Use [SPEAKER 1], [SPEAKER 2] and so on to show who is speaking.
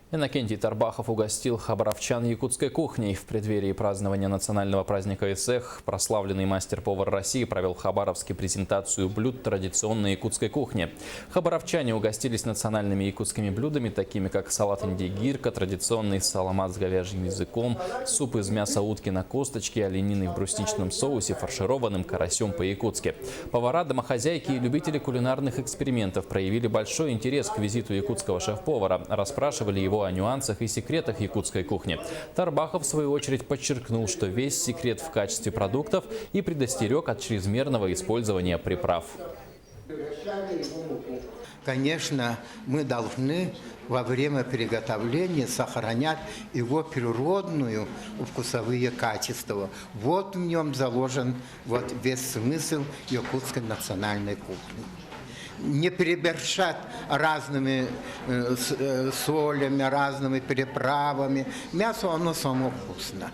[SPEAKER 1] Иннокентий Тарбахов угостил хабаровчан якутской кухней. В преддверии празднования национального праздника ИСЭХ прославленный мастер-повар России провел в Хабаровске презентацию блюд традиционной якутской кухни. Хабаровчане угостились национальными якутскими блюдами, такими как салат индигирка, традиционный саламат с говяжьим языком, суп из мяса утки на косточке, оленины в брусничном соусе, фаршированным карасем по-якутски. Повара, домохозяйки и любители кулинарных экспериментов проявили большой интерес к визиту якутского шеф-повара, расспрашивали его о нюансах и секретах якутской кухни. Тарбахов, в свою очередь, подчеркнул, что весь секрет в качестве продуктов и предостерег от чрезмерного использования приправ.
[SPEAKER 2] Конечно, мы должны во время приготовления сохранять его природную вкусовые качества. Вот в нем заложен весь смысл якутской национальной кухни. Не переборщать разными солями, разными приправами. Мясо, оно само вкусно.